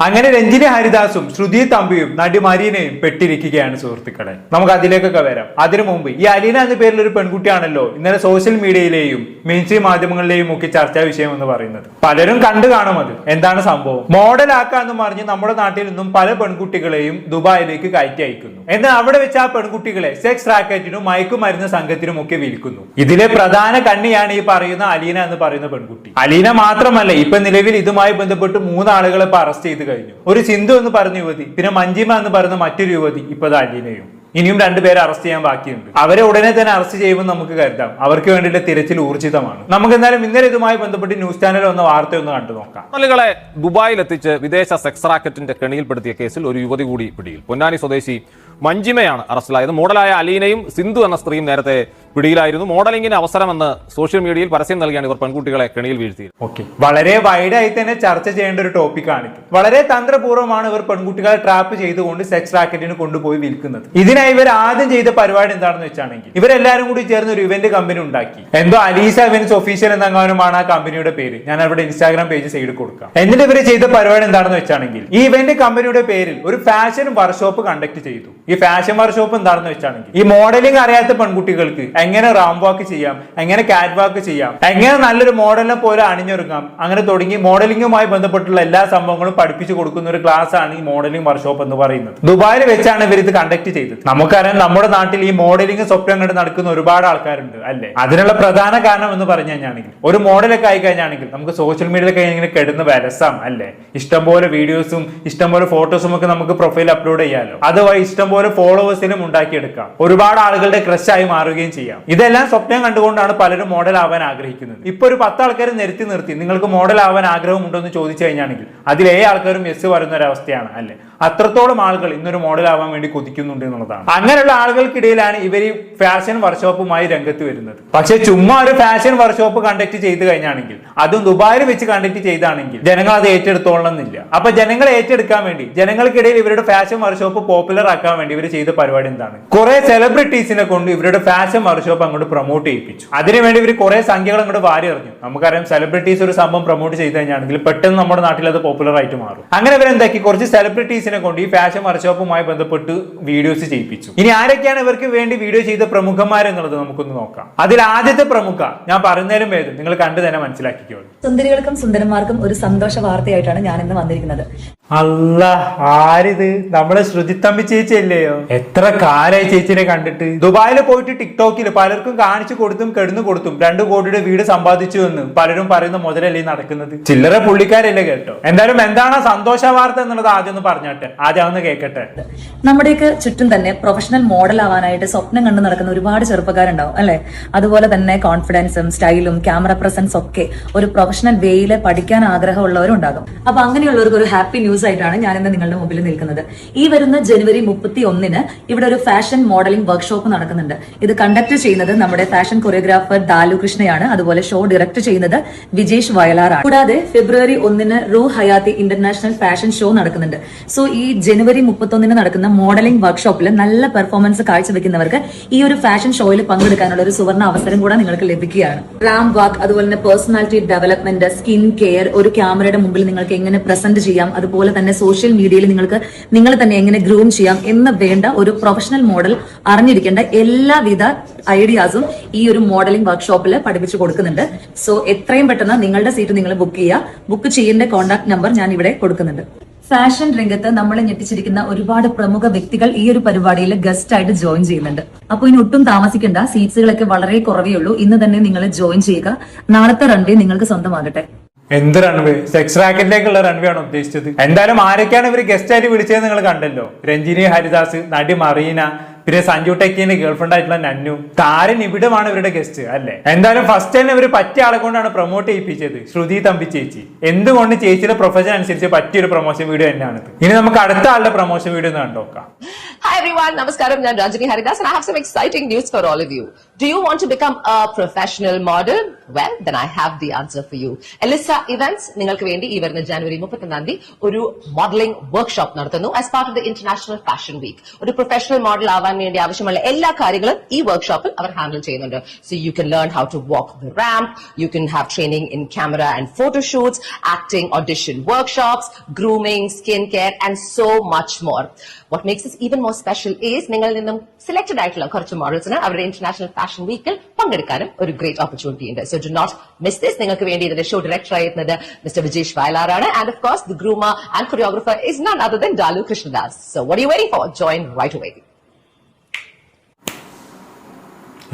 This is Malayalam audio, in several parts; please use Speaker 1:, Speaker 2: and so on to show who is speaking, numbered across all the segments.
Speaker 1: അങ്ങനെ രഞ്ജിനി ഹരിദാസും ശ്രുതി തമ്പിയും നടി മരീനയും പെട്ടിരിക്കുകയാണ് സുഹൃത്തുക്കളെ. നമുക്ക് അതിലേക്കൊക്കെ വരാം. അതിനു മുമ്പ് ഈ അലീന എന്ന പേരിൽ ഒരു പെൺകുട്ടിയാണല്ലോ ഇന്നലെ സോഷ്യൽ മീഡിയയിലെയും മെയിൻ സ്ട്രീം മാധ്യമങ്ങളിലെയും ഒക്കെ ചർച്ചാ വിഷയം എന്ന് പറയുന്നത്. പലരും കണ്ടു കാണും അത് എന്താണ് സംഭവം. മോഡലാക്കാന്ന് പറഞ്ഞ് നമ്മുടെ നാട്ടിൽ നിന്നും പല പെൺകുട്ടികളെയും ദുബായിലേക്ക് കയറ്റി അയക്കുന്നു. എന്നാൽ അവിടെ വെച്ച് ആ പെൺകുട്ടികളെ സെക്സ് റാക്കറ്റിനും മയക്കുമരുന്ന് സംഘത്തിനും ഒക്കെ വിൽക്കുന്നു. ഇതിലെ പ്രധാന കണ്ണിയാണ് ഈ പറയുന്ന അലീന എന്ന് പറയുന്ന പെൺകുട്ടി. അലീന മാത്രമല്ല, ഇപ്പൊ നിലവിൽ ഇതുമായി ബന്ധപ്പെട്ട് 3 ആളുകളെ ഇപ്പൊ അറസ്റ്റ് ചെയ്ത് കഴിഞ്ഞു. ഒരു സിന്ധു എന്ന് പറഞ്ഞ യുവതി, പിന്നെ മഞ്ജിമ എന്ന് പറയുന്ന മറ്റൊരു യുവതി, ഇപ്പൊ അലീനയും. ഇനിയും 2 പേരെ അറസ്റ്റ് ചെയ്യാൻ ബാക്കിയുണ്ട്. അവരെ ഉടനെ തന്നെ അറസ്റ്റ് ചെയ്യുമെന്ന് നമുക്ക് കരുതാം. അവർക്ക് വേണ്ടിയിട്ട് തിരച്ചിൽ ഊർജിതമാണ്. നമുക്ക് എന്തായാലും ഇന്നലെ ഇതുമായി ബന്ധപ്പെട്ട് ന്യൂസ് ചാനൽ വന്ന വാർത്തയൊന്ന് കണ്ടു നോക്കാം.
Speaker 2: ആളുകളെ ദുബായിൽ എത്തിച്ച് വിദേശ സെക്സ് റാക്കറ്റിന്റെ കെണിയിൽപ്പെടുത്തിയ കേസിൽ ഒരു യുവതി കൂടി പിടിയിൽ. പൊന്നാനി സ്വദേശി മഞ്ജിമയാണ് അറസ്റ്റിലായത്. മോഡലായ അലീനയും സിന്ധു എന്ന സ്ത്രീയും നേരത്തെ പിടിയിലായിരുന്നു. മോഡലിംഗിന് അവസരമെന്ന് സോഷ്യൽ മീഡിയയിൽ പരസ്യം നൽകിയാണ് ഇവർ പെൺകുട്ടികളെ കെണിയിൽ വീഴ്ത്തിയത്.
Speaker 1: ഓക്കെ, വളരെ വൈഡായി തന്നെ ചർച്ച ചെയ്യേണ്ട ഒരു ടോപ്പിക്കാണ് ഇത്. വളരെ തന്ത്രപൂർവ്വമാണ് ഇവർ പെൺകുട്ടികളെ ട്രാപ്പ് ചെയ്തുകൊണ്ട് സെക്സ് റാക്കറ്റിന് കൊണ്ടുപോയി വിൽക്കുന്നത്. ഇതിനായി ഇവർ ആദ്യം ചെയ്ത പരിപാടി എന്താണെന്ന് വെച്ചാണെങ്കിൽ ഇവരെല്ലാരും കൂടി ചേർന്ന് ഒരു ഇവന്റ് കമ്പനി ഉണ്ടാക്കി. എന്തോ അലീസ ഇവന്റ്സ് ഒഫീഷ്യൽ എന്നെങ്ങാനുമാണ് ആ കമ്പനിയുടെ പേര്. ഞാൻ അവരുടെ ഇൻസ്റ്റാഗ്രാം പേജ് സൈഡിൽ കൊടുക്കാം. എന്നിട്ട് ഇവർ ചെയ്ത പരിപാടി എന്താണെന്ന് വെച്ചാണെങ്കിൽ ഈ ഇവന്റ് കമ്പനിയുടെ പേരിൽ ഒരു ഫാഷൻ വർക്ക്ഷോപ്പ് കണ്ടക്ട് ചെയ്തു. ഈ ഫാഷൻ വർക്ക്ഷോപ്പ് എന്താണെന്ന് വെച്ചാണെങ്കിൽ ഈ മോഡലിംഗ് അറിയാത്ത പെൺകുട്ടികൾക്ക് എങ്ങനെ റാംപ് വാക്ക് ചെയ്യാം, എങ്ങനെ കാറ്റ് വാക്ക് ചെയ്യാം, എങ്ങനെ നല്ലൊരു മോഡലിനെ പോലെ അണിഞ്ഞൊരുങ്ങാം, അങ്ങനെ തുടങ്ങി മോഡലിംഗുമായി ബന്ധപ്പെട്ടുള്ള എല്ലാ സംഭവങ്ങളും പഠിപ്പിച്ചു കൊടുക്കുന്ന ഒരു ക്ലാസ് ആണ് ഈ മോഡലിംഗ് വർക്ക്ഷോപ്പ് എന്ന് പറയുന്നത്. ദുബായിൽ വെച്ചാണ് ഇവർ ഇത് കണ്ടക്ട് ചെയ്തത്. നമുക്കറിയാം, നമ്മുടെ നാട്ടിൽ ഈ മോഡലിംഗ് സ്വപ്നം കണ്ട് നടക്കുന്ന ഒരുപാട് ആൾക്കാരുണ്ട് അല്ലെ. അതിനുള്ള പ്രധാന കാരണം എന്ന് പറഞ്ഞു കഴിഞ്ഞാണെങ്കിൽ ഒരു മോഡലൊക്കെ ആയി കഴിഞ്ഞാണെങ്കിൽ നമുക്ക് സോഷ്യൽ മീഡിയയിലൊക്കെ ഇങ്ങനെ കിടന്ന് വരസാം അല്ലെ. ഇഷ്ടംപോലെ വീഡിയോസും ഇഷ്ടംപോലെ ഫോട്ടോസും ഒക്കെ നമുക്ക് പ്രൊഫൈൽ അപ്ലോഡ് ചെയ്യാലോ. അതുവഴി ഇഷ്ടംപോലെ ഫോളോവേഴ്സിനും ഉണ്ടാക്കിയെടുക്കാം. ഒരുപാട് ആളുകളുടെ ക്രഷായി മാറുകയും ചെയ്യാം. ഇതെല്ലാം സ്വപ്നം കണ്ടുകൊണ്ടാണ് പലരും മോഡൽ ആവാൻ ആഗ്രഹിക്കുന്നത്. ഇപ്പൊ ഒരു 10 ആൾക്കാരെ നിർത്തി നിങ്ങൾക്ക് മോഡൽ ആവാൻ ആഗ്രഹമുണ്ടോ എന്ന് ചോദിച്ചു കഴിഞ്ഞാണെങ്കിൽ അതിൽ 7 ആൾക്കാരും യെസ് പറയുന്ന ഒരു അവസ്ഥയാണ് അല്ലെ. അത്രത്തോളം ആളുകൾ ഇന്നൊരു മോഡൽ ആവാൻ വേണ്ടി കൊതിക്കുന്നുണ്ട് എന്നുള്ളതാണ്. അങ്ങനെയുള്ള ആളുകൾക്കിടയിലാണ് ഇവർ ഈ ഫാഷൻ വർക്ക്ഷോപ്പുമായി രംഗത്ത് വരുന്നത്. പക്ഷെ ചുമ്മാ ഒരു ഫാഷൻ വർക്ക്ഷോപ്പ് കണ്ടക്ട് ചെയ്ത് കഴിഞ്ഞാണെങ്കിൽ അതും ദുബായിൽ വെച്ച് കണ്ടക്ട് ചെയ്താണെങ്കിൽ ജനങ്ങൾ അത് ഏറ്റെടുത്തോളണമെന്നില്ല. അപ്പൊ ജനങ്ങളെ ഏറ്റെടുക്കാൻ വേണ്ടി ജനങ്ങൾക്കിടയിൽ ഇവരുടെ ഫാഷൻ വർക്ക്ഷോപ്പ് പോപ്പുലർ ആക്കാൻ വേണ്ടി ഇവർ ചെയ്ത പരിപാടി എന്താണ്? കുറെ സെലിബ്രിറ്റീസിനെ കൊണ്ട് ഇവരുടെ ഫാഷൻ വർക്ക്ഷോപ്പ് അങ്ങോട്ട് പ്രൊമോട്ട് ചെയ്യിപ്പിച്ചു. അതിനുവേണ്ടി ഇവർ കുറെ സംഖ്യകൾ അങ്ങോട്ട് വാരി എറിഞ്ഞു. നമുക്കറിയാം, സെലിബ്രിറ്റീസ് ഒരു സംഭവം പ്രൊമോട്ട് ചെയ്ത് കഴിഞ്ഞാണെങ്കിൽ പെട്ടെന്ന് നമ്മുടെ നാട്ടിൽ അത് പോപ്പുലർ ആയിട്ട് മാറും. അങ്ങനെ ഇവരെന്താക്കി കുറച്ച് സെലിബ്രിറ്റീസ് കൊണ്ട് ഈ ഫാഷൻ വർക്ക്ഷോപ്പുമായി ബന്ധപ്പെട്ട് വീഡിയോസ് ചെയ്യിപ്പിച്ചു. ഇനി ആരൊക്കെയാണ് ഇവർക്ക് വേണ്ടി വീഡിയോ ചെയ്ത പ്രമുഖന്മാരെന്നുള്ളത് നമുക്കൊന്ന് നോക്കാം. അതിൽ ആദ്യത്തെ പ്രമുഖ ഞാൻ പറയുന്നതിലും ഭേദം നിങ്ങൾ കണ്ടു തന്നെ മനസ്സിലാക്കിക്കോളൂ.
Speaker 3: സുന്ദരികൾക്കും സുന്ദരന്മാർക്കും ഒരു സന്തോഷ വാർത്തയായിട്ടാണ് ഞാൻ ഇന്ന് വന്നിരിക്കുന്നത്.
Speaker 1: അല്ല, ആരിത്? നമ്മളെ ശ്രുതി തമ്പി ചേച്ചി അല്ലയോ? എത്ര കാലായി ചേച്ചിനെ കണ്ടിട്ട്. ദുബായിൽ പോയിട്ട് ടിക്ടോക്കിൽ പലർക്കും കാണിച്ചു കൊടുത്തും കെടുന്നു കൊടുത്തും 2 കോടിയുടെ വീട് സമ്പാദിച്ചു എന്ന് പലരും പറയുന്ന മുതലല്ലേ നടക്കുന്നത്. ചില്ലറ പുള്ളിക്കാരല്ലേ കേട്ടോ. എന്തായാലും എന്താണ് സന്തോഷ വാർത്ത എന്നുള്ളത് ആദ്യം ഒന്ന് പറഞ്ഞാട്ടെ, ആദ്യം ഒന്ന് കേൾക്കട്ടെ.
Speaker 3: നമ്മുടെയൊക്കെ ചുറ്റും തന്നെ പ്രൊഫഷണൽ മോഡൽ ആവാനായിട്ട് സ്വപ്നം കണ്ടു നടക്കുന്ന ഒരുപാട് ചെറുപ്പക്കാരുണ്ടാവും അല്ലെ. അതുപോലെ തന്നെ കോൺഫിഡൻസും സ്റ്റൈലും ക്യാമറ പ്രസൻസ് ഒക്കെ ഒരു പ്രൊഫഷണൽ വേയിൽ പഠിക്കാൻ ആഗ്രഹമുള്ളവരും ഉണ്ടാകും. അപ്പൊ അങ്ങനെയുള്ളവർക്ക് ഒരു ഹാപ്പി ന്യൂസ് ആയിട്ടാണ് ഞാൻ ഇന്ന് നിങ്ങളുടെ മുമ്പിൽ നിൽക്കുന്നത്. ഈ വരുന്ന ജനുവരി 31 ഇവിടെ ഒരു ഫാഷൻ മോഡലിംഗ് വർക്ക്ഷോപ്പ് നടക്കുന്നുണ്ട്. ഇത് കണ്ടക്ട് ചെയ്യുന്നത് നമ്മുടെ ഫാഷൻ കൊറിയോഗ്രാഫർ ദാലു കൃഷ്ണയാണ്. അതുപോലെ ഷോ ഡയറക്ട് ചെയ്യുന്നത് വിജേഷ് വയലാറാണ്. കൂടാതെ ഫെബ്രുവരി 1 റൂ ഹയാത്തി ഇന്റർനാഷണൽ ഫാഷൻ ഷോ നടക്കുന്നുണ്ട്. സോ ഈ ജനുവരി 31 നടക്കുന്ന മോഡലിംഗ് വർക്ക്ഷോപ്പിൽ നല്ല പെർഫോമൻസ് കാഴ്ചവെക്കുന്നവർക്ക് ഈ ഒരു ഫാഷൻ ഷോയിൽ പങ്കെടുക്കാനുള്ള ഒരു സുവർണ അവസരം കൂടെ നിങ്ങൾക്ക് ലഭിക്കുകയാണ്. റാംപ് വാക്ക്, അതുപോലെ തന്നെ പേഴ്സണാലിറ്റി ഡെവലപ്മെന്റ്, സ്കിൻ കെയർ, ഒരു ക്യാമറയുടെ മുമ്പിൽ നിങ്ങൾക്ക് എങ്ങനെ പ്രസന്റ് ചെയ്യാം, അതുപോലെ തന്നെ സോഷ്യൽ മീഡിയയിൽ നിങ്ങൾ തന്നെ എങ്ങനെ ഗ്രൂം ചെയ്യാം എന്ന് വേണ്ട ഒരു പ്രൊഫഷണൽ മോഡൽ അറിഞ്ഞിരിക്കേണ്ട എല്ലാവിധ ഐഡിയാസും ഈ ഒരു മോഡലിംഗ് വർക്ക്ഷോപ്പിൽ പഠിപ്പിച്ചു കൊടുക്കുന്നുണ്ട്. സോ എത്രയും പെട്ടെന്ന് നിങ്ങളുടെ സീറ്റ് നിങ്ങൾ ബുക്ക് ചെയ്യുക. ബുക്ക് ചെയ്യേണ്ട കോൺടാക്ട് നമ്പർ ഞാൻ ഇവിടെ കൊടുക്കുന്നുണ്ട്. ഫാഷൻ രംഗത്ത് നമ്മളെ ഞെട്ടിച്ചിരിക്കുന്ന ഒരുപാട് പ്രമുഖ വ്യക്തികൾ ഈ ഒരു പരിപാടിയിൽ ഗസ്റ്റ് ആയിട്ട് ജോയിൻ ചെയ്യുന്നുണ്ട്. അപ്പൊ ഇനി ഒട്ടും താമസിക്കേണ്ട, സീറ്റ്സുകളൊക്കെ വളരെ കുറവേ ഉള്ളൂ. ഇന്ന് തന്നെ നിങ്ങൾ ജോയിൻ ചെയ്യുക. നാളത്തെ റൺവേ നിങ്ങൾക്ക് സ്വന്തമാകട്ടെ.
Speaker 1: എന്ത് റൺവേ? സെക്സ് റാക്കറ്റിലേക്കുള്ള റൺവേ ആണ് ഉദ്ദേശിച്ചത്. എന്തായാലും ആരൊക്കെയാണ് ഇവർ ഗസ്റ്റ് ആയിട്ട് വിളിച്ചത് നിങ്ങൾ കണ്ടല്ലോ. രഞ്ജിനി ഹരിദാസ്, നടി മറീന, പിന്നെ സഞ്ജു ടെക്കിന്റെ ഗേൾഫ്രണ്ട് ആയിട്ടുള്ള നന്നു, താരൻ ഇവിടമാണ് ഇവരുടെ ഗസ്റ്റ് അല്ലെ. എന്തായാലും ഫസ്റ്റ് തന്നെ ഇവർ പറ്റിയ ആളെ കൊണ്ടാണ് പ്രൊമോട്ട് ചെയ്യിപ്പിച്ചത്, ശ്രുതി തമ്പി ചേച്ചി. എന്തുകൊണ്ട് ചേച്ചിയുടെ പ്രൊഫഷൻ അനുസരിച്ച് പറ്റിയൊരു പ്രൊമോഷൻ വീഡിയോ തന്നെയാണിത്. ഇനി നമുക്ക് അടുത്ത ആളുടെ പ്രൊമോഷൻ വീഡിയോ ഒന്ന് കണ്ടോക്കാം.
Speaker 4: Hi everyone, Namaskaram, I'm Ranjini Haridas and I have some exciting news for all of you. Do you want to become a professional model? Well, then I have the answer for you. Elissa Events നിങ്ങൾക്ക് വേണ്ടി ഈ വരുന്ന ജനുവരി 31 ഒരു മോഡലിംഗ് വർക്ക്ഷോപ്പ് നടത്തുന്നു as part of the International Fashion Week. ഒരു പ്രൊഫഷണൽ മോഡൽ ആവാൻ ആവാൻ വേണ്ടി ആവശ്യമുള്ള എല്ലാ കാര്യങ്ങളും ഈ വർക്ക്ഷോപ്പിൽ അവർ ഹാൻഡിൽ ചെയ്യുന്നുണ്ട്. So you can learn how to walk the ramp, you can have training in camera and photoshoots, acting, audition workshops, grooming, skin care and so much more. What makes this even more special is നിങ്ങളിൽ നിന്നും സെലക്ടഡ് ആയിട്ടുള്ള കുറച്ച് മോഡൽസിന് അവരുടെ ഇന്റർനാഷണൽ ഫാഷൻ വീക്കിൽ പങ്കെടുക്കാനും ഒരു ഗ്രേറ്റ് ഓപ്പർച്യൂണിറ്റി ഉണ്ട്. So do not miss this. നിങ്ങൾക്ക് വേണ്ടി ഇതിന്റെ ഷോ ഡയറക്ടർ ആയിരുന്നത് മിസ്റ്റർ വിജേഷ് വയലാറാണ്. And of course the groomer and choreographer is none other than Dalu Krishnadas. So what are you waiting for? Join right away.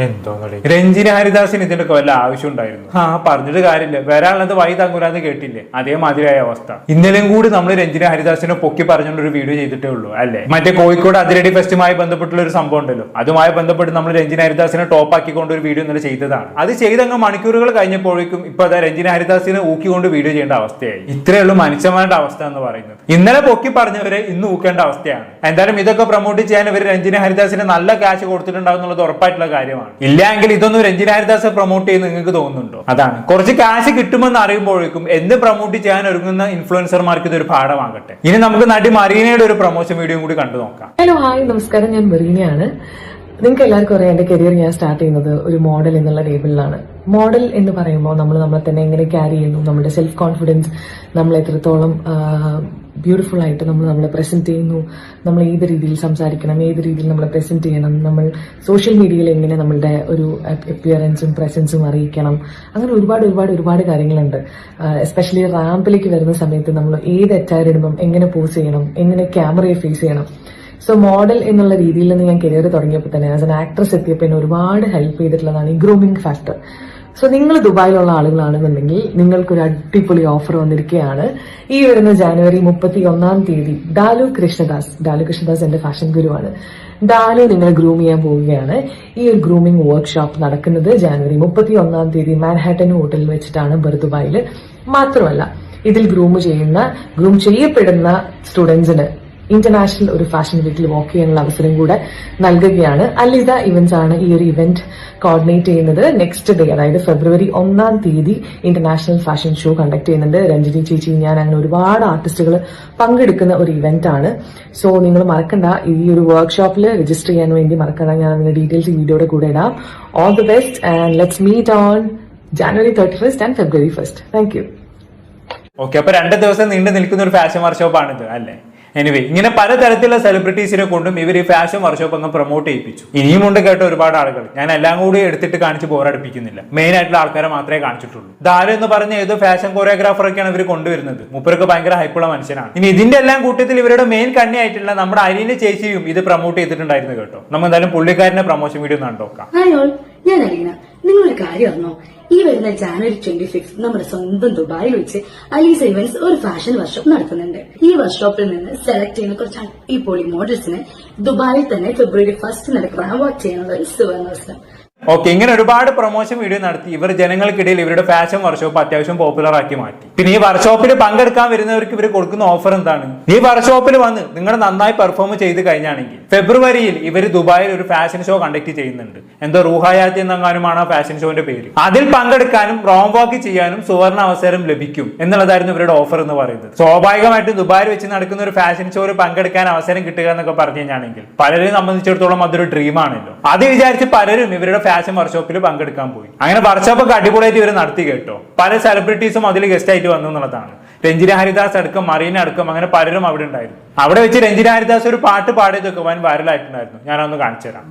Speaker 1: എന്തോന്നടേ, രഞ്ജിനി ഹരിദാസിന് ഇതിന്റെ വല്ല ആവശ്യം ഉണ്ടായിരുന്നു? പറഞ്ഞിട്ട് കാര്യമില്ല, വരാനുള്ളത് വഴി തങ്ങൂലാന്ന് കേട്ടില്ലേ, അതേമാതിരിയായ അവസ്ഥ. ഇന്നലെയും കൂടി നമ്മൾ രഞ്ജിനി ഹരിദാസിനെ പൊക്കി പറഞ്ഞുകൊണ്ടൊരു വീഡിയോ ചെയ്തിട്ടേ ഉള്ളൂ അല്ലെ. മറ്റേ കോഴിക്കോട് അതിരടി ഫെസ്റ്റുമായി ബന്ധപ്പെട്ടുള്ള ഒരു സംഭവം ഉണ്ടല്ലോ, അതുമായി ബന്ധപ്പെട്ട് നമ്മൾ രഞ്ജിനി ഹരിദാസിനെ ടോപ്പ് ആക്കിക്കൊണ്ട് ഒരു വീഡിയോ ഇന്നലെ ചെയ്തതാണ്. അത് ചെയ്തങ്ങ് മണിക്കൂറുകൾ കഴിഞ്ഞപ്പോഴേക്കും ഇപ്പൊ അതാ രഞ്ജിനി ഹരിദാസിനെ ഊക്കിക്കൊണ്ട് വീഡിയോ ചെയ്യേണ്ട അവസ്ഥയായി. ഇത്രയേ ഉള്ളൂ മനുഷ്യന്മാരുടെ അവസ്ഥ എന്ന് പറയുന്നത്. ഇന്നലെ പൊക്കി പറഞ്ഞവരെ ഇന്ന് ഊക്കേണ്ട അവസ്ഥയാണ്. എന്തായാലും ഇതൊക്കെ പ്രൊമോട്ട് ചെയ്യാൻ ഇവർ രഞ്ജിനി ഹരിദാസിന് നല്ല ക്യാഷ് കൊടുത്തിട്ടുണ്ടാവും എന്നുള്ളത് ഉറപ്പായിട്ടുള്ള കാര്യമാണ്. ഇല്ലെങ്കിൽ ഇതൊന്നും രഞ്ജിനി ഹരിദാസ് പ്രൊമോട്ട് ചെയ്യുന്ന നിങ്ങൾക്ക് തോന്നുന്നുണ്ടോ? അതാണ്, കുറച്ച് ക്യാഷ് കിട്ടുമെന്ന് അറിയുമ്പോഴേക്കും എന്ത് പ്രൊമോട്ട് ചെയ്യാൻ ഒരുങ്ങുന്ന ഇൻഫ്ലുവൻസർമാർക്ക് ഇതൊരു പാഠമാകട്ടെ. ഇനി നമുക്ക് നടി മറീനയുടെ ഒരു പ്രൊമോഷൻ വീഡിയോ കൂടി കണ്ടു നോക്കാം.
Speaker 5: ഹലോ, ഹായ്, നമസ്കാരം. ഞാൻ മറീനയാണ്. നിങ്ങൾക്ക് എല്ലാവർക്കും അറിയാം, എന്റെ കരിയർ ഞാൻ സ്റ്റാർട്ട് ചെയ്യുന്നത് ഒരു മോഡൽ എന്നുള്ള ലേബിളിലാണ്. മോഡൽ എന്ന് പറയുമ്പോൾ നമ്മൾ നമ്മളെ തന്നെ എങ്ങനെ ക്യാരി ചെയ്യുന്നു, നമ്മുടെ സെൽഫ് കോൺഫിഡൻസ്, നമ്മൾ എത്രത്തോളം ബ്യൂട്ടിഫുൾ ആയിട്ട് നമ്മൾ നമ്മളെ പ്രസന്റ് ചെയ്യുന്നു, നമ്മൾ ഏത് രീതിയിൽ സംസാരിക്കണം, ഏത് രീതിയിൽ നമ്മളെ പ്രസന്റ് ചെയ്യണം, നമ്മൾ സോഷ്യൽ മീഡിയയിൽ എങ്ങനെ നമ്മളുടെ ഒരു അപ്പിയറൻസും പ്രസൻസും അറിയിക്കണം, അങ്ങനെ ഒരുപാട് കാര്യങ്ങളുണ്ട്. എസ്പെഷ്യലി റാമ്പിലേക്ക് വരുന്ന സമയത്ത് നമ്മൾ ഏത് അറ്റയർ ഇടുമ്പം എങ്ങനെ പോസ് ചെയ്യണം, എങ്ങനെ ക്യാമറയെ ഫേസ് ചെയ്യണം. സോ മോഡൽ എന്നുള്ള രീതിയിൽ നിന്ന് ഞാൻ കരിയർ തുടങ്ങിയപ്പോൾ തന്നെ ആസ് എൻ ആക്ട്രസ് എത്തിയപ്പോൾ എന്നെ ഒരുപാട് ഹെൽപ്പ് ചെയ്തിട്ടുള്ളതാണ് ഈ ഗ്രൂമിംഗ് ഫാക്ടർ. സോ നിങ്ങൾ ദുബായിലുള്ള ആളുകളാണെന്നുണ്ടെങ്കിൽ നിങ്ങൾക്കൊരു അടിപൊളി ഓഫർ വന്നിരിക്കുകയാണ്. ഈ വരുന്ന ജാനുവരി 31 ഡാലു കൃഷ്ണദാസ് എന്റെ ഫാഷൻ ഗുരുവാണ്. ഡാലു നിങ്ങൾ ഗ്രൂം ചെയ്യാൻ പോവുകയാണ്. ഈ ഒരു ഗ്രൂമിംഗ് വർക്ക്ഷോപ്പ് നടക്കുന്നത് ജാനുവരി 31 മാൻഹാട്ടൻ ഹോട്ടലിൽ വെച്ചിട്ടാണ് ദുബായിൽ. മാത്രമല്ല ഇതിൽ ഗ്രൂം ചെയ്യപ്പെടുന്ന സ്റ്റുഡൻസിന് ഇന്റർനാഷണൽ ഒരു ഫാഷൻ വീക്കിൽ വാക്ക് ചെയ്യാനുള്ള അവസരം കൂടെ നൽകുകയാണ്. അലിത ഇവന്റ്സ് ആണ് ഈ ഒരു ഇവന്റ് കോർഡിനേറ്റ് ചെയ്യുന്നത്. നെക്സ്റ്റ് ഡേ, അതായത് ഫെബ്രുവരി 1 ഇന്റർനാഷണൽ ഫാഷൻ ഷോ കണ്ടക്ട് ചെയ്യുന്നുണ്ട്. രഞ്ജിനി ചേച്ചി, ഞാൻ അങ്ങനെ ഒരുപാട് ആർട്ടിസ്റ്റുകൾ പങ്കെടുക്കുന്ന ഒരു ഇവന്റ് ആണ്. സോ നിങ്ങൾ മറക്കണ്ട, ഈ ഒരു വർക്ക്ഷോപ്പിൽ രജിസ്റ്റർ ചെയ്യാൻ വേണ്ടി മറക്കണ്ട. ഞാൻ അതിന്റെ ഡീറ്റെയിൽസ് ഈ വീഡിയോയുടെ കൂടെ ഇടാം. All the best and let's meet on January 31 and February 1. Thank you.
Speaker 1: Okay, അപ്പൊ 2 ദിവസം നീണ്ടു നിൽക്കുന്ന ഒരു ഫാഷൻ വർക്ക്ഷോപ്പാണിത് അല്ലേ. എനിവേ, ഇങ്ങനെ പലതരത്തിലുള്ള സെലിബ്രിറ്റീസിനെ കൊണ്ടും ഇവർ ഈ ഫാഷൻ വർക്ക്ഷോപ്പ് അങ്ങ് പ്രൊമോട്ട് ചെയ്യിപ്പിച്ചു. ഇനിയും ഉണ്ട് കേട്ടോ ഒരുപാട് ആളുകൾ. ഞാൻ എല്ലാം കൂടി എടുത്തിട്ട് കാണിച്ച് ബോറടിപ്പിക്കുന്നില്ല. മെയിൻ ആയിട്ടുള്ള ആൾക്കാരെ മാത്രമേ കാണിച്ചിട്ടുള്ളൂ. ദാരു എന്ന് പറഞ്ഞ ഏതോ ഫാഷൻ കൊറിയോഗ്രാഫറൊക്കെയാണ് ഇവർ കൊണ്ടുവരുന്നത്. മൂപ്പരൊക്കെ ഭയങ്കര ഹൈപ്പുള്ള മനുഷ്യനാണ്. ഇനി ഇതിന്റെ എല്ലാം കൂട്ടത്തിൽ ഇവരുടെ മെയിൻ കണ്ണിയായിട്ടുള്ള നമ്മുടെ അലീന ചേച്ചിയും ഇത് പ്രൊമോട്ട് ചെയ്തിട്ടുണ്ടായിരുന്നു കേട്ടോ. നമ്മൾ എന്തായാലും പുള്ളിക്കാരന്റെ പ്രൊമോഷൻ വീഡിയോ കണ്ടോക്കാം.
Speaker 6: ഹായ് ഓൾ, ഞാൻ അലീന. നിങ്ങളൊരു കാര്യം അറിഞ്ഞോ? ഈ വരുന്ന ജാനുവരി 26 നമ്മുടെ സ്വന്തം ദുബായിൽ വെച്ച് അലീസ ഇവന്റ്സ് ഒരു ഫാഷൻ വർക്ക്ഷോപ്പ് നടത്തുന്നുണ്ട്. ഈ വർക്ക്ഷോപ്പിൽ നിന്ന് സെലക്ട് ചെയ്യുന്ന കുറച്ച് അടിപൊളി മോഡൽസിന് ദുബായിൽ തന്നെ ഫെബ്രുവരി 1 നടക്കുന്ന വാക്ക് ചെയ്യാനുള്ള ഒരു സുവർണാവസരം.
Speaker 1: ഓക്കെ, ഇങ്ങനെ ഒരുപാട് പ്രൊമോഷൻ വീഡിയോ നടത്തി ഇവർ ജനങ്ങൾക്കിടയിൽ ഇവരുടെ ഫാഷൻ വർക്ക്ഷോപ്പ് അത്യാവശ്യം പോപ്പുലർ ആക്കി മാറ്റി. പിന്നെ ഈ വർക്ക്ഷോപ്പിൽ പങ്കെടുക്കാൻ വരുന്നവർക്ക് ഇവർ കൊടുക്കുന്ന ഓഫർ എന്താണ്? ഈ വർക്ക്ഷോപ്പിൽ വന്ന് നിങ്ങൾ നന്നായി പെർഫോം ചെയ്ത് കഴിഞ്ഞാണെങ്കിൽ ഫെബ്രുവരിയിൽ ഇവർ ദുബായിൽ ഒരു ഫാഷൻ ഷോ കണ്ടക്ട് ചെയ്യുന്നുണ്ട്. എന്തോ റൂഹായാത്തി എന്നെങ്ങാനുമാണ് ആ ഫാഷൻ ഷോന്റെ പേര്. അതിൽ പങ്കെടുക്കാനും റോം വാക്ക് ചെയ്യാനും സുവർണ അവസരം ലഭിക്കും എന്നുള്ളതായിരുന്നു ഇവരുടെ ഓഫർ എന്ന് പറയുന്നത്. സ്വാഭാവികമായിട്ടും ദുബായിൽ വെച്ച് നടക്കുന്ന ഒരു ഫാഷൻ ഷോയിൽ പങ്കെടുക്കാൻ അവസരം കിട്ടുക എന്നൊക്കെ പറഞ്ഞു കഴിഞ്ഞാണെങ്കിൽ പലരെയും സംബന്ധിച്ചിടത്തോളം അതൊരു ഡ്രീമാണല്ലോ. അത് വിചാരിച്ച് പലരും ഇവരുടെ ഫാഷൻ വർക്ക്ഷോപ്പിൽ പങ്കെടുക്കാൻ പോയി. അങ്ങനെ വർക്ക്ഷോപ്പൊക്കെ അടിപൊളിയായിട്ട് ഇവർ നടത്തി കേട്ടോ. പല സെലിബ്രിറ്റീസും അതിൽ ഗസ്റ്റ് ആയിട്ട് വന്നു എന്നുള്ളതാണ്. രഞ്ജിനി ഹരിദാസ് അടക്കം, മറീന അടക്കം, അങ്ങനെ പലരും അവിടെ ഉണ്ടായിരുന്നു. അവിടെ വെച്ച് രഞ്ജിനി ഹരിദാസ് ഒരു പാട്ട് പാടിയതൊക്കെ വൻ വൈറലായിട്ടുണ്ടായിരുന്നു. ഞാനൊന്ന് കാണിച്ചു തരാം.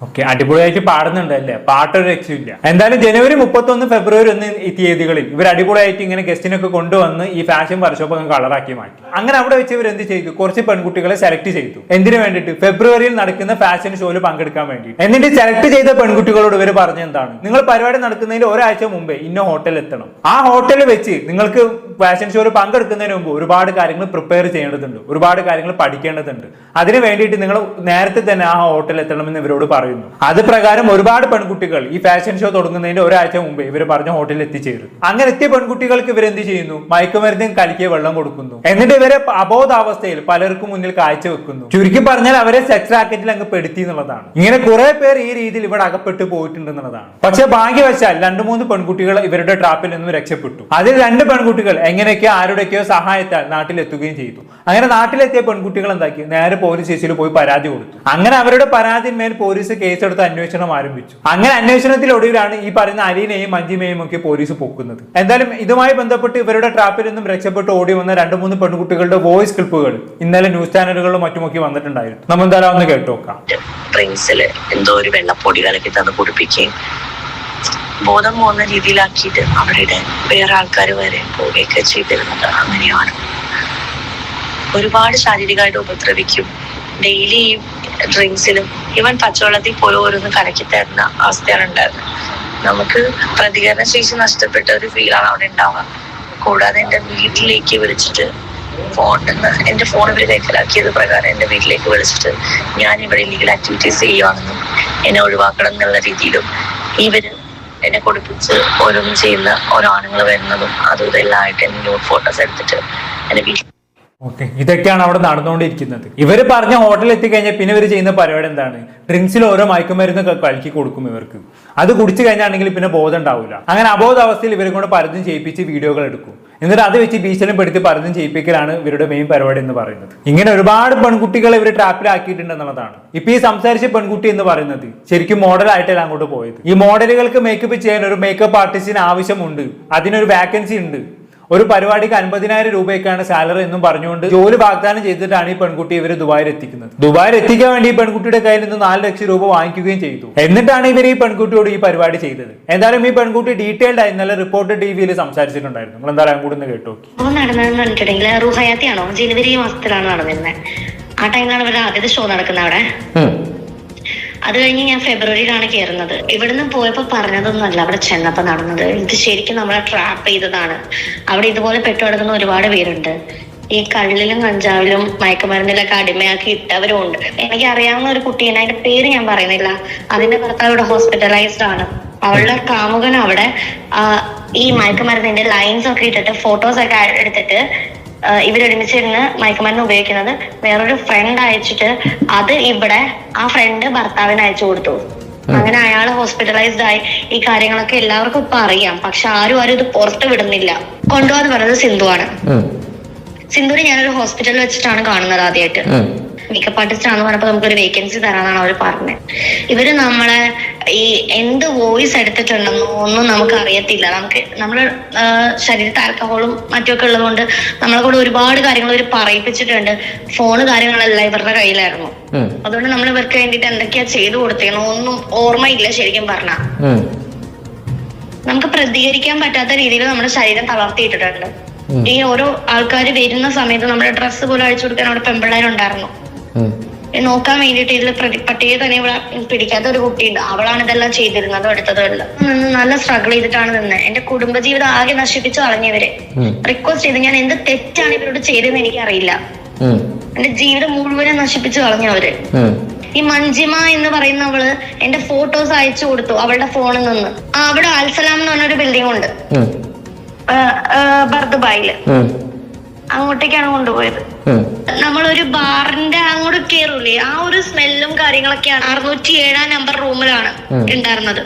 Speaker 1: ഓക്കെ, അടിപൊളിയായിട്ട് പാടുന്നുണ്ട് അല്ലേ. പാട്ടൊരു രക്ഷയില്ല. എന്തായാലും ജനുവരി 31 ഫെബ്രുവരി 1 ഈ തീയതികളിൽ ഇവർ അടിപൊളിയായിട്ട് ഇങ്ങനെ ഗസ്റ്റിനൊക്കെ കൊണ്ടുവന്ന് ഈ ഫാഷൻ വർക്ക്ഷോപ്പ് അങ്ങ് കളറാക്കി മാറ്റി. അങ്ങനെ അവിടെ വെച്ച് ഇവർ എന്ത് ചെയ്തു? കുറച്ച് പെൺകുട്ടികളെ സെലക്ട് ചെയ്തു. എന്തിനു വേണ്ടിയിട്ട്? ഫെബ്രുവരിയിൽ നടക്കുന്ന ഫാഷൻ ഷോയിൽ പങ്കെടുക്കാൻ വേണ്ടി. എന്നിട്ട് സെലക്ട് ചെയ്ത പെൺകുട്ടികളോട് ഇവർ പറഞ്ഞ എന്താണ്? നിങ്ങൾ പരിപാടി നടക്കുന്നതിന് ഒരാഴ്ച മുമ്പേ ഇന്ന ഹോട്ടലിൽ എത്തണം. ആ ഹോട്ടലിൽ വെച്ച് നിങ്ങൾക്ക് ഫാഷൻ ഷോയിൽ പങ്കെടുക്കുന്നതിന് മുമ്പ് ഒരുപാട് കാര്യങ്ങൾ പ്രിപ്പയർ ചെയ്യേണ്ടതുണ്ട്, ഒരുപാട് കാര്യങ്ങൾ പഠിക്കേണ്ടതുണ്ട്. അതിന് വേണ്ടിയിട്ട് നിങ്ങൾ നേരത്തെ തന്നെ ആ ഹോട്ടലിൽ എത്തണമെന്ന് ഇവരോട് പറയുന്നു. അത് പ്രകാരം ഒരുപാട് പെൺകുട്ടികൾ ഈ ഫാഷൻ ഷോ തുടങ്ങുന്നതിന്റെ ഒരാഴ്ച മുമ്പ് ഇവർ പറഞ്ഞ ഹോട്ടലിൽ എത്തിച്ചേരും. അങ്ങനെ എത്തിയ പെൺകുട്ടികൾക്ക് ഇവരെന്ത് ചെയ്യുന്നു? മയക്കുമരുന്നും കലക്കിയ വെള്ളം കൊടുക്കുന്നു. എന്നിട്ട് ഇവരെ അബോധാവസ്ഥയിൽ പലർക്കും മുന്നിൽ കാഴ്ചവെക്കുന്നു. ചുരുക്കി പറഞ്ഞാൽ അവരെ സെക്സ് റാക്കറ്റിൽ അങ്ങ് പെടുത്തി എന്നുള്ളതാണ്. ഇങ്ങനെ കുറെ പേർ ഈ രീതിയിൽ ഇവിടെ അകപ്പെട്ടു പോയിട്ടുണ്ട് എന്നുള്ളതാണ്. പക്ഷെ ഭാഗ്യവശാൽ 2-3 പെൺകുട്ടികൾ ഇവരുടെ ട്രാപ്പിൽ നിന്നും രക്ഷപ്പെട്ടു. അതിൽ 2 പെൺകുട്ടികൾ എങ്ങനെയൊക്കെയോ ആരുടെയൊക്കെയോ സഹായത്താൽ നാട്ടിലെത്തുകയും ചെയ്തു. അങ്ങനെ നാട്ടിലെത്തിയ പെൺകുട്ടികൾ എന്താക്കി? നേരെ പോലീസ് സ്റ്റേഷനിൽ പോയി പരാതി കൊടുത്തു. അങ്ങനെ അവരുടെ പരാതിന്മേൽ പോലീസ് കേസെടുത്ത് അന്വേഷണം ആരംഭിച്ചു. അങ്ങനെ അന്വേഷണത്തിലൊടുവിലാണ് ഈ പറയുന്ന അലീനയും മഞ്ജിമയും ഒക്കെ പോലീസ് പൊക്കുന്നത്. എന്തായാലും ഇതുമായി ബന്ധപ്പെട്ട് ഇവരുടെ ട്രാപ്പിൽ നിന്നും രക്ഷപ്പെട്ട് ഓടി വന്ന 2-3 പെൺകുട്ടികളുടെ വോയിസ് ക്ലിപ്പുകൾ ഇന്നലെ ന്യൂസ് ചാനലുകളിലും മറ്റുമൊക്കെ വന്നിട്ടുണ്ടായിരുന്നു. നമ്മൾ എന്തായാലും ഒന്ന് കേട്ടോക്കാം.
Speaker 7: ഡ്രിങ്ക്സില് എന്തോ ഒരു വെള്ളപ്പൊടി കലക്കി തന്ന് കുടിപ്പിക്കുകയും ബോധം പോകുന്ന രീതിയിലാക്കിയിട്ട് അവരുടെ വേറെ ആൾക്കാർ വരെ പോവുകയൊക്കെ ചെയ്തിരുന്നത് അങ്ങനെയാണ്. ഒരുപാട് ശാരീരികമായിട്ട് ഉപദ്രവിക്കും. ഡെയിലി ഈ ഡ്രിങ്ക്സിലും ഈവൻ പച്ചവെള്ളത്തിൽ പോലും ഓരോന്ന് കലക്കി തരുന്ന അവസ്ഥയാണ് ഉണ്ടായിരുന്നത്. നമുക്ക് പ്രതികരണ ശേഷി നഷ്ടപ്പെട്ട ഒരു ഫീലാണ് അവിടെ ഉണ്ടാവുക. കൂടാതെ എൻ്റെ വീട്ടിലേക്ക് വിളിച്ചിട്ട് എന്റെ ഫോൺ ഇവർ കൈക്കലാക്കിയത് പ്രകാരം എന്റെ വീട്ടിലേക്ക് വിളിച്ചിട്ട് ഞാൻ ഇവിടെ ഇല്ലീഗൽ ആക്ടിവിറ്റീസ് ചെയ്യുവാണെന്നും എന്നെ ഒഴിവാക്കണം എന്നുള്ള രീതിയിലും ഇവര് എന്നെ കൊടുപ്പിച്ച് ഓരോന്നും ചെയ്യുന്ന ഓരോ ആണുങ്ങൾ വരുന്നതും അതും ഇതെല്ലാം ആയിട്ട് എന്നെ ന്യൂഡ് ഫോട്ടോസ് എടുത്തിട്ട് എന്റെ വീട്ടിൽ.
Speaker 1: ഓക്കെ, ഇതൊക്കെയാണ് അവിടെ നടന്നുകൊണ്ടിരിക്കുന്നത്. ഇവര് പറഞ്ഞ ഹോട്ടലിൽ എത്തിക്കഴിഞ്ഞാൽ പിന്നെ ഇവർ ചെയ്യുന്ന പരിപാടി എന്താണ്? ഡ്രിങ്ക്സിൽ ഓരോ മയക്കുമരുന്ന് കലക്കി കൊടുക്കും ഇവർക്ക്. അത് കുടിച്ചു കഴിഞ്ഞാണെങ്കിൽ പിന്നെ ബോധം ഉണ്ടാവില്ല. അങ്ങനെ അബോധാവസ്ഥയിൽ ഇവരെ കൊണ്ട് പലതും ചെയ്യിപ്പിച്ച് വീഡിയോകൾ എടുക്കും. എന്നിട്ട് അത് വെച്ച് ഭീഷണിപ്പെടുത്തി പെടുത്തി പലതും ചെയ്യിപ്പിക്കലാണ് ഇവരുടെ മെയിൻ പരിപാടി എന്ന് പറയുന്നത്. ഇങ്ങനെ ഒരുപാട് പെൺകുട്ടികളെ ഇവർ ട്രാപ്പിലാക്കിയിട്ടുണ്ട് എന്നുള്ളതാണ്. ഇപ്പൊ ഈ സംസാരിച്ച പെൺകുട്ടി എന്ന് പറയുന്നത് ശരിക്കും മോഡലായിട്ടല്ല അങ്ങോട്ട് പോയത്. ഈ മോഡലുകൾക്ക് മേക്കപ്പ് ചെയ്യാൻ ഒരു മേക്കപ്പ് ആർട്ടിസ്റ്റിന് ആവശ്യമുണ്ട്, അതിനൊരു വാക്കൻസി ഉണ്ട്. ഒരു പരിപാടിക്ക് 50,000 രൂപയ്ക്കാണ് സാലറി എന്നും പറഞ്ഞുകൊണ്ട് ജോലി വാഗ്ദാനം ചെയ്തിട്ടാണ് ഈ പെൺകുട്ടി ഇവർ ദുബായിൽ എത്തിക്കുന്നത്. ദുബായിൽ എത്തിക്കാൻ വേണ്ടി ഈ പെൺകുട്ടിയുടെ കയ്യിൽ നിന്ന് 4 ലക്ഷം രൂപ വാങ്ങിക്കുകയും ചെയ്തു. എന്നിട്ടാണ് ഇവർ ഈ പെൺകുട്ടിയോട് ഈ പരിപാടി ചെയ്തത്. എന്തായാലും ഈ പെൺകുട്ടി ഡീറ്റെയിൽഡ് ആയി ഇന്നലെ റിപ്പോർട്ടർ ടിവിയിൽ സംസാരിച്ചിട്ടുണ്ടായിരുന്നു. നിങ്ങൾ എന്തായാലും കൂടെ ഒന്ന് കേട്ടോ.
Speaker 8: നടന്നതെന്ന് പറഞ്ഞിട്ടുണ്ടെങ്കിൽ റുഹയാത്തിയാണോ ജനുവരി മാസത്തിലാണ് നടന്നിരുന്നത്. ആ ടൈമിലാണ് ഇവരുടെ ആദ്യത്തെ ഷോ നടക്കുന്നത് അവിടെ. അത് കഴിഞ്ഞ് ഞാൻ ഫെബ്രുവരിയിലാണ് കയറുന്നത്. ഇവിടുന്ന് പോയപ്പോ പറഞ്ഞതൊന്നുമല്ല അവിടെ ചെന്നപ്പോ നടന്നത്. ഇത് ശരിക്കും നമ്മളെ ട്രാപ്പ് ചെയ്തതാണ്. അവിടെ ഇതുപോലെ പെട്ടുകിടക്കുന്ന ഒരുപാട് പേരുണ്ട്. ഈ കള്ളിലും കഞ്ചാവിലും മയക്കുമരുന്നിലൊക്കെ അടിമയാക്കി ഇട്ടവരും ഉണ്ട്. എനിക്ക് അറിയാവുന്ന ഒരു കുട്ടീനെ, അതിന്റെ പേര് ഞാൻ പറയുന്നില്ല, അതിന്റെ ഭർത്താവ് ഇവിടെ ഹോസ്പിറ്റലൈസ്ഡ് ആണ്. അവളുടെ കാമുകൻ അവിടെ ഈ മയക്കുമരുന്നിന്റെ ലൈൻസ് ഒക്കെ ഇട്ടിട്ട് ഫോട്ടോസ് ഒക്കെ എടുത്തിട്ട് ഇവരൊരുമിച്ചിരുന്ന് മയക്കുമരുന്ന് ഉപയോഗിക്കുന്നത് വേറൊരു ഫ്രണ്ട് അയച്ചിട്ട് അത് ഇവിടെ ആ ഫ്രണ്ട് ഭർത്താവിന് അയച്ചു കൊടുത്തു. അങ്ങനെ അയാൾ ഹോസ്പിറ്റലൈസ്ഡ് ആയി. ഈ കാര്യങ്ങളൊക്കെ എല്ലാവർക്കും ഇപ്പൊ അറിയാം. പക്ഷെ ആരും ഇത് പുറത്ത് വിടുന്നില്ല. കൊണ്ടുപോകാന്ന് പറയുന്നത് സിന്ധുവാണ്. സിന്ധുവിനെ ഞാനൊരു ഹോസ്പിറ്റലിൽ വെച്ചിട്ടാണ് കാണുന്നത് ആദ്യമായിട്ട്. മേക്കപ്പ് ആർട്ടിസ്റ്റ് ആണെന്ന് പറഞ്ഞപ്പോ നമുക്കൊരു വേക്കൻസി തരാന്നാണ് അവർ പറഞ്ഞത്. ഇവര് നമ്മളെ ഈ എന്ത് വോയിസ് എടുത്തിട്ടുണ്ടെന്നോ ഒന്നും നമുക്ക് അറിയത്തില്ല. നമ്മുടെ ശരീരത്തിൽ ആൽക്കഹോളും മറ്റുമൊക്കെ ഉള്ളതുകൊണ്ട് നമ്മളെ കൂടെ ഒരുപാട് കാര്യങ്ങൾ ഇവർ പറയിപ്പിച്ചിട്ടുണ്ട്. ഫോണ് കാര്യങ്ങളെല്ലാം ഇവരുടെ കയ്യിലായിരുന്നു. അതുകൊണ്ട് നമ്മൾ ഇവർക്ക് വേണ്ടിട്ട് എന്തൊക്കെയാ ചെയ്തു കൊടുത്തേന്നോ ഒന്നും ഓർമ്മയില്ല. ശരിക്കും പറഞ്ഞാ നമുക്ക് പ്രതികരിക്കാൻ പറ്റാത്ത രീതിയിൽ നമ്മുടെ ശരീരം തളർത്തിയിട്ടിട്ടുണ്ട്. ഈ ഓരോ ആൾക്കാർ വരുന്ന സമയത്ത് നമ്മുടെ ഡ്രസ്സ് പോലും അഴിച്ചു കൊടുക്കാൻ അവിടെ പെൺപിള്ളേരുണ്ടായിരുന്നു. നോക്കാൻ വേണ്ടിട്ട് ഇതിൽ പട്ടിയെ തന്നെ ഇവിടെ പിടിക്കാത്ത ഒരു കുട്ടിയുണ്ട്. അവളാണ് ഇതെല്ലാം ചെയ്തിരുന്നതും എടുത്തതും എല്ലാം. നല്ല സ്ട്രഗിൾ ചെയ്തിട്ടാണ് നിന്നത്. എന്റെ കുടുംബജീവിതം ആകെ നശിപ്പിച്ചു കളഞ്ഞവരെ റിക്വസ്റ്റ് ചെയ്ത് ഞാൻ എന്ത് തെറ്റാണ് ഇവരോട് ചെയ്തതെന്ന് എനിക്കറിയില്ല. എന്റെ ജീവിതം മുഴുവനും നശിപ്പിച്ചു കളഞ്ഞവര്. ഈ മഞ്ജിമ എന്ന് പറയുന്നവള് എന്റെ ഫോട്ടോസ് അയച്ചു കൊടുത്തു അവളുടെ ഫോണിൽ നിന്ന്. അവിടെ അൽസലാം എന്ന് പറഞ്ഞൊരു ബിൽഡിംഗ് ഉണ്ട് ബർദുബായില്. അങ്ങോട്ടേക്കാണ് കൊണ്ടുപോയത്. നമ്മളൊരു ബാറിന്റെ അങ്ങോട്ട് കേറൂലേ, ആ ഒരു സ്മെല്ലും കാര്യങ്ങളൊക്കെയാണ്. 607 നമ്പർ റൂമിലാണ് ഉണ്ടായിരുന്നത്,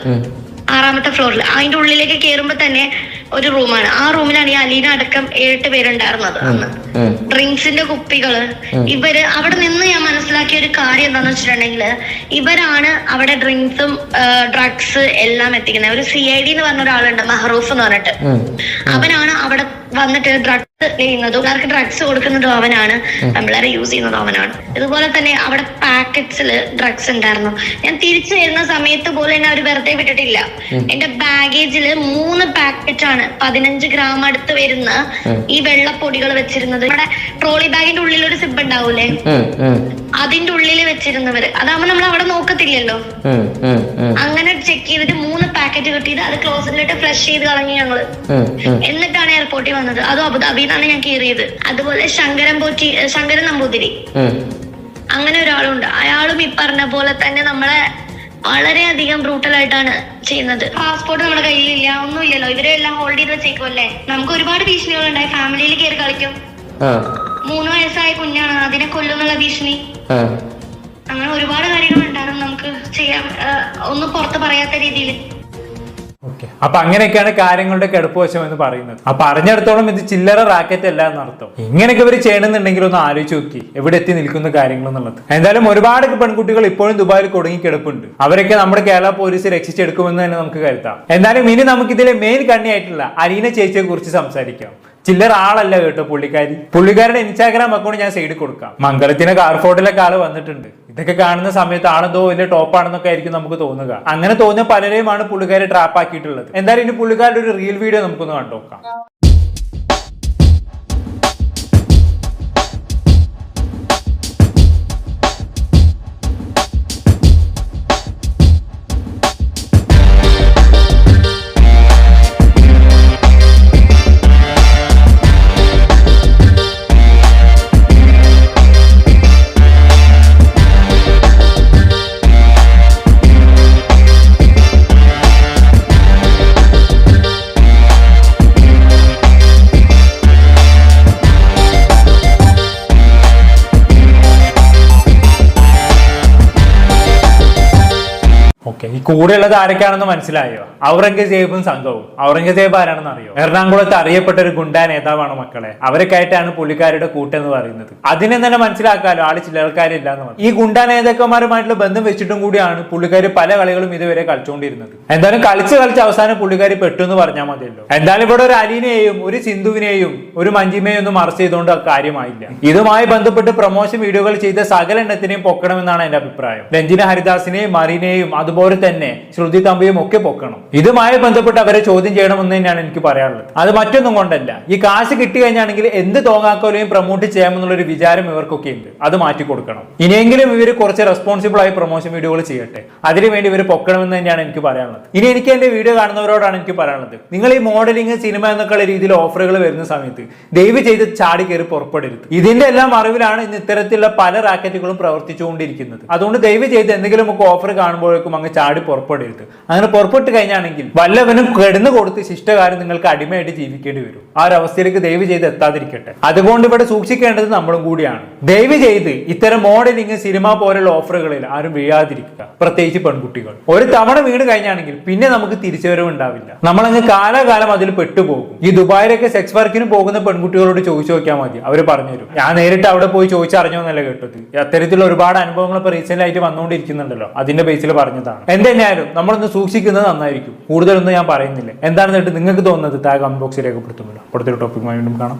Speaker 8: 6ാമത്തെ ഫ്ലോറിൽ. അതിന്റെ ഉള്ളിലേക്ക് കേറുമ്പോ തന്നെ ഒരു റൂമാണ്. ആ റൂമിലാണ് ഈ അലീന അടക്കം 7 പേരുണ്ടായിരുന്നത്. അന്ന് ഡ്രിങ്ക്സിന്റെ കുപ്പികള് ഇവര് അവിടെ നിന്ന് ഞാൻ മനസ്സിലാക്കിയ ഒരു കാര്യം എന്താന്ന് വെച്ചിട്ടുണ്ടെങ്കിൽ ഇവരാണ് അവിടെ ഡ്രിങ്ക്സും ഡ്രഗ്സ് എല്ലാം എത്തിക്കുന്നത്. ഒരു CID എന്ന് പറഞ്ഞ ഒരാളുണ്ട്, മെഹറൂഫ് എന്ന് പറഞ്ഞിട്ട്. അവനാണ് അവിടെ വന്നിട്ട് ഡ്രഗ്സ് ചെയ്യുന്നതും പിള്ളേർക്ക് ഡ്രഗ്സ് കൊടുക്കുന്നതും അവനാണ്, പിള്ളേരെ യൂസ് ചെയ്യുന്നതും അവനാണ്. ഇതുപോലെ തന്നെ അവിടെ പാക്കറ്റ്സിൽ ഡ്രഗ്സ് ഉണ്ടായിരുന്നു. ഞാൻ തിരിച്ചു വരുന്ന സമയത്ത് പോലും എന്നെ അവർ വെറുതെ വിട്ടിട്ടില്ല. എന്റെ ബാഗേജില് 3 പാക്കറ്റാണ് 15 ഗ്രാം അടുത്ത് വരുന്ന ഈ വെള്ളപ്പൊടികൾ വെച്ചിരുന്നത്. നമ്മുടെ ട്രോളി ബാഗിന്റെ ഉള്ളിൽ ഒരു സിബ് ഉണ്ടാവൂലേ, അതിന്റെ ഉള്ളിൽ വെച്ചിരുന്നവര്. അതാവുമ്പോ നമ്മൾ അവിടെ നോക്കത്തില്ലല്ലോ. അങ്ങനെ ചെക്ക് ചെയ്തിട്ട് 3 പാക്കറ്റ് കിട്ടിയത്. അത് ക്ലോസറ്റിലിട്ട് ഫ്ലഷ് ചെയ്ത് കളഞ്ഞു ഞങ്ങള്. എന്നിട്ടാണ് എയർപോർട്ടിൽ വന്നത്. അതും അബുദാബിന്നാണ് ഞാൻ കയറിയത്. അതുപോലെ ശങ്കരൻ നമ്പൂതിരി, അങ്ങനെ ഒരാളുണ്ട്. അയാളും ഈ പറഞ്ഞ പോലെ തന്നെ നമ്മളെ വളരെയധികം ബ്രൂട്ടലായിട്ടാണ് ചെയ്യുന്നത്. പാസ്പോർട്ട് നമ്മുടെ കയ്യിലില്ല, ഒന്നുമില്ലല്ലോ. ഇവരെല്ലാം ഹോൾഡ് ചെയ്ത് വെച്ചേക്കുമല്ലേ. നമുക്ക് ഒരുപാട് ഭീഷണികളുണ്ടായി. ഫാമിലിയിൽ കയറി കളിക്കും. 3 വയസ്സായ കുഞ്ഞാണ്, അതിനെ കൊല്ലുന്നുള്ള ഭീഷണി. അങ്ങനെ ഒരുപാട് കാര്യങ്ങളുണ്ടായിരുന്നു നമുക്ക് ചെയ്യാൻ, ഒന്നും പുറത്ത് പറയാത്ത രീതിയിൽ.
Speaker 1: അപ്പൊ അങ്ങനെയൊക്കെയാണ് കാര്യങ്ങളുടെ കിടപ്പുവശം എന്ന് പറയുന്നത്. അപ്പൊ അറിഞ്ഞിടത്തോളം ഇത് ചില്ലറ റാക്കറ്റ് അല്ല എന്നർത്ഥം. ഇങ്ങനെയൊക്കെ ഇവർ ചെയ്യണമെന്നുണ്ടെങ്കിൽ ഒന്ന് ആലോചിച്ച് നോക്കി എവിടെ എത്തി നിൽക്കുന്ന കാര്യങ്ങൾ എന്നുള്ളത്. എന്തായാലും ഒരുപാട് പെൺകുട്ടികൾ ഇപ്പോഴും ദുബായിൽ കുടുങ്ങി കിടപ്പുണ്ട്. അവരൊക്കെ നമ്മുടെ കേരള പോലീസ് രക്ഷിച്ചെടുക്കുമെന്ന് തന്നെ നമുക്ക് കരുതാം. എന്തായാലും ഇനി നമുക്ക് ഇതിലെ മെയിൻ കണ്ണിയായിട്ടുള്ള അലീന ചേച്ചിയെ കുറിച്ച് സംസാരിക്കാം. ചില്ലറ ആളല്ല കേട്ടോ പുള്ളിക്കാരുടെ ഇൻസ്റ്റാഗ്രാം അക്കൗണ്ട് ഞാൻ സൈഡിൽ കൊടുക്കാം. മംഗളത്തിന് കാർഫോർട്ടിലൊക്കെ ആള് വന്നിട്ടുണ്ട്. ഇതൊക്കെ കാണുന്ന സമയത്ത് ആളെന്തോ വലിയ ടോപ്പാണെന്നൊക്കെ ആയിരിക്കും നമുക്ക് തോന്നുക. അങ്ങനെ തോന്നിയ പലരെയുമാണ് പുള്ളിക്കാരെ ട്രാപ്പ് ആക്കിയിട്ടുള്ളത്. എന്തായാലും ഇനി പുള്ളിക്കാരുടെ ഒരു റിയൽ വീഡിയോ നമുക്കൊന്ന് കണ്ടുനോക്കാം. ഈ കൂടെയുള്ളത് ആരൊക്കെയാണെന്ന് മനസ്സിലായോ? ഔറംഗസേബും സംഘവും. ഔറംഗസേബ് ആരാണെന്ന് അറിയോ? എറണാകുളത്ത് അറിയപ്പെട്ട ഒരു ഗുണ്ടാ നേതാവാണ് മക്കളെ. അവരൊക്കെ ആയിട്ടാണ് പുള്ളിക്കാരുടെ കൂട്ടെന്ന് പറയുന്നത്. അതിനെ തന്നെ മനസ്സിലാക്കാലോ ആള് ചിലർക്കാരില്ല എന്ന് പറഞ്ഞു. ഈ ഗുണ്ടാ നേതാക്കന്മാരുമായിട്ടുള്ള ബന്ധം വെച്ചിട്ടും കൂടിയാണ് പുള്ളിക്കാര് പല കളികളും ഇതുവരെ കളിച്ചുകൊണ്ടിരുന്നത്. എന്തായാലും കളിച്ച് അവസാനം പുള്ളിക്കാരി പെട്ടു എന്ന് പറഞ്ഞാൽ മതിയല്ലോ. എന്തായാലും ഇവിടെ ഒരു അലീനയെയും ഒരു സിന്ധുവിനെയും ഒരു മഞ്ജിമയെയും ഒന്നും അറസ്റ്റ് ചെയ്തുകൊണ്ട് കാര്യമായില്ല. ഇതുമായി ബന്ധപ്പെട്ട് പ്രൊമോഷൻ വീഡിയോകൾ ചെയ്ത സകല എണ്ണത്തിനെയും പൊക്കണമെന്നാണ് എന്റെ അഭിപ്രായം. രഞ്ജിന ഹരിദാസിനെയും മറീനെയും അതുപോലെ തന്നെ ശ്രുതി തമ്പിയും ഒക്കെ പൊക്കണം. ഇതുമായി ബന്ധപ്പെട്ട് അവരെ ചോദ്യം ചെയ്യണമെന്ന് തന്നെയാണ് എനിക്ക് പറയാനുള്ളത്. അത് മറ്റൊന്നും കൊണ്ടല്ല, ഈ കാശ് കിട്ടി കഴിഞ്ഞാണെങ്കിൽ എന്ത് തോങ്ങാക്കോലെയും പ്രൊമോട്ട് ചെയ്യാമെന്നുള്ളൊരു വിചാരം ഇവർക്കൊക്കെ ഉണ്ട്. അത് മാറ്റി കൊടുക്കണം. ഇനിയെങ്കിലും ഇവർ കുറച്ച് റെസ്പോൺസിബിൾ ആയി പ്രൊമോഷൻ വീഡിയോകൾ ചെയ്യട്ടെ. അതിനുവേണ്ടി ഇവർ പൊക്കണമെന്ന് തന്നെയാണ് എനിക്ക് പറയാനുള്ളത്. ഇനി എനിക്ക് എന്റെ വീഡിയോ കാണുന്നവരോടാണ് എനിക്ക് പറയാനുള്ളത്, നിങ്ങൾ ഈ മോഡലിംഗ് സിനിമ എന്നൊക്കെയുള്ള രീതിയിൽ ഓഫറുകൾ വരുന്ന സമയത്ത് ദയവ് ചെയ്ത് ചാടി കയറി പുറപ്പെടരുത്. ഇതിന്റെ എല്ലാം അറിവിലാണ് ഇന്ന് ഇത്തരത്തിലുള്ള പല റാക്കറ്റുകളും പ്രവർത്തിച്ചുകൊണ്ടിരിക്കുന്നത്. അതുകൊണ്ട് ദയവ് ചെയ്ത് എന്തെങ്കിലുമൊക്കെ ഓഫർ കാണുമ്പോഴേക്കും അങ്ങ് ചാടി പുറപ്പെടരുത്. അങ്ങനെ പുറപ്പെട്ട് കഴിഞ്ഞാണെങ്കിൽ വല്ലവനും കിടന്നു കൊടുത്ത് ശിഷ്ടകാലം നിങ്ങൾക്ക് അടിമയായിട്ട് ജീവിക്കേണ്ടി വരും. ആ ഒരു അവസ്ഥയിലേക്ക് ദയവ് ചെയ്ത് എത്താതിരിക്കട്ടെ. അതുകൊണ്ട് ഇവിടെ സൂക്ഷിക്കേണ്ടത് നമ്മളും കൂടിയാണ്. ദയവ് ചെയ്ത് ഇത്തരം മോഡലിംഗ് സിനിമ പോലുള്ള ഓഫറുകളിൽ ആരും വീഴാതിരിക്കുക, പ്രത്യേകിച്ച് പെൺകുട്ടികൾ. ഒരു തവണ വീണ് കഴിഞ്ഞാണെങ്കിൽ പിന്നെ നമുക്ക് തിരിച്ചുവരവ് ഉണ്ടാവില്ല. നമ്മളങ്ങ് കാലാകാലം അതിൽ പെട്ടുപോകും. ഈ ദുബായിലൊക്കെ സെക്സ് വർക്കിന് പോകുന്ന പെൺകുട്ടികളോട് ചോദിച്ചു നോക്കിയാൽ മതി, അവർ പറഞ്ഞുതരും. ഞാൻ നേരിട്ട് അവിടെ പോയി ചോദിച്ചറിഞ്ഞോന്നല്ല കേട്ടത്. അത്തരത്തിലുള്ള ഒരുപാട് അനുഭവങ്ങൾ ഇപ്പൊ റീസെന്റ് ആയിട്ട് വന്നുകൊണ്ടിരിക്കുന്നുണ്ടല്ലോ, അതിന്റെ ബേസിൽ പറഞ്ഞതാണ്. എന്തെന്നായാലും നമ്മളൊന്ന് സൂക്ഷിക്കുന്നത് നന്നായിരിക്കും. കൂടുതലൊന്നും ഞാൻ പറയുന്നില്ല. എന്താണെന്നിട്ട് നിങ്ങൾക്ക് തോന്നുന്നത് താഴെ കമന്റ് ബോക്സിൽ രേഖപ്പെടുത്തുമല്ലോ. അടുത്തൊരു ടോപ്പിക്കുമായി വീണ്ടും കാണാം.